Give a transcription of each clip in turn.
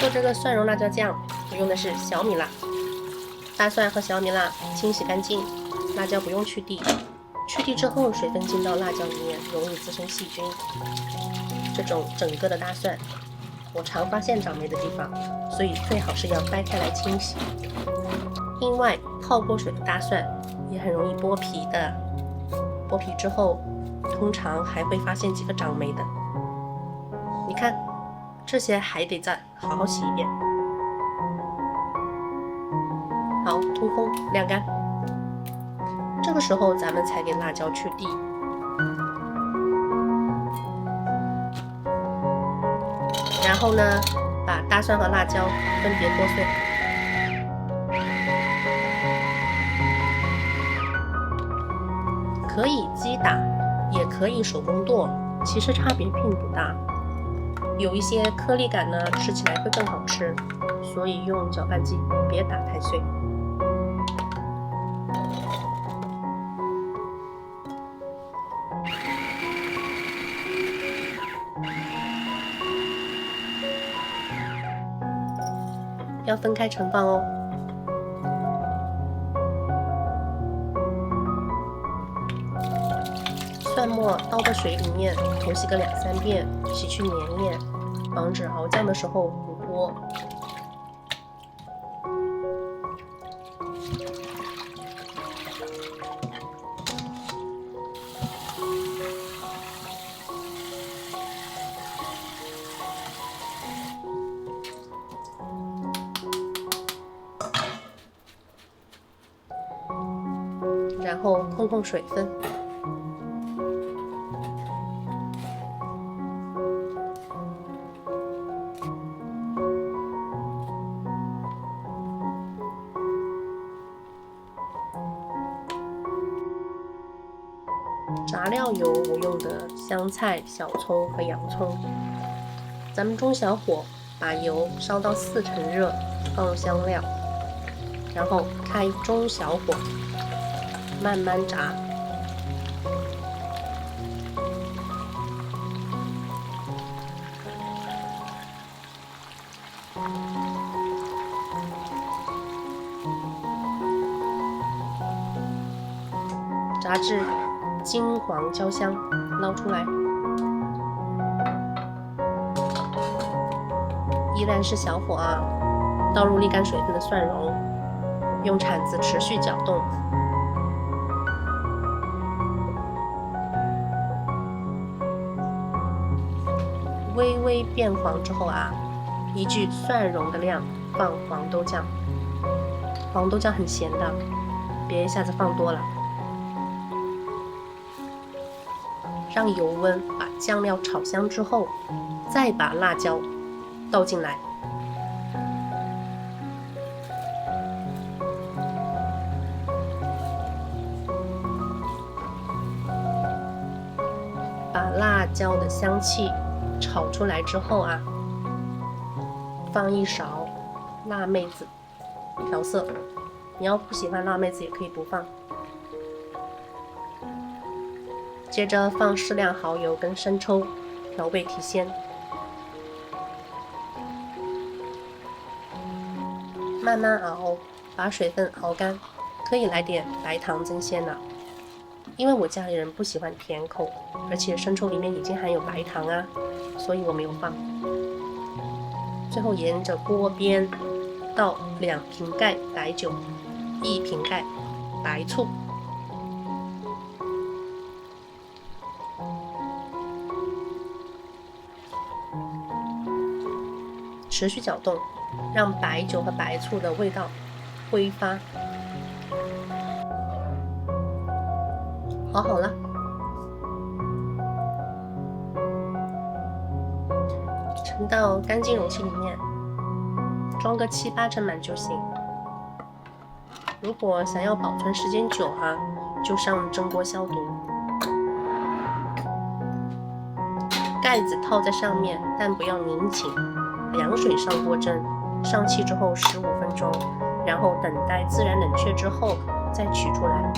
做这个蒜蓉辣椒酱，我用的是小米辣。大蒜和小米辣清洗干净，辣椒不用去蒂，去蒂之后水分进到辣椒里面，容易滋生细菌。这种整个的大蒜，我常发现长霉的地方，所以最好是要掰开来清洗。另外，泡过水的大蒜也很容易剥皮的，剥皮之后通常还会发现几个长霉的。你看，这些还得再好好洗一遍。好，通风晾干。这个时候咱们才给辣椒去蒂。然后呢，把大蒜和辣椒分别剁碎。可以击打，也可以手工剁，其实差别并不大。有一些颗粒感呢，吃起来会更好吃，所以用搅拌机，别打太碎。要分开盛放哦。蒜末倒到水里面，头洗个2-3遍，洗去粘液，防止熬酱的时候糊锅。然后控水分。炸料油我用的香菜、小葱和洋葱。咱们中小火把油烧到4成热，放入香料，然后开中小火慢慢炸。炸至金黄焦香，捞出来。依然是小火啊，倒入沥干水分的蒜蓉，用铲子持续搅动。微微变黄之后啊，依据蒜蓉的量放黄豆酱。黄豆酱很咸的，别一下子放多了。让油温把酱料炒香之后，再把辣椒倒进来。把辣椒的香气炒出来之后啊，放1勺辣妹子调色。你要不喜欢辣妹子也可以不放。接着放适量蚝油跟生抽，调味提鲜。慢慢熬，把水分熬干，可以来点白糖增鲜了。因为我家里人不喜欢甜口，而且生抽里面已经含有白糖啊，所以我没有放。最后沿着锅边倒2瓶盖白酒，1瓶盖白醋。持续搅动，让白酒和白醋的味道挥发。熬好了，盛到干净容器里面，装个7-8成满就行。如果想要保存时间久啊，就上蒸锅消毒。盖子套在上面，但不要拧紧。凉水上锅蒸，上气之后15分钟，然后等待自然冷却之后再取出来。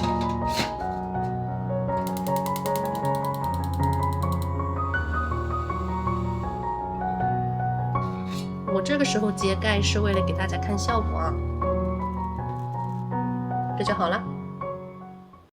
我这个时候揭盖是为了给大家看效果啊，这就好了。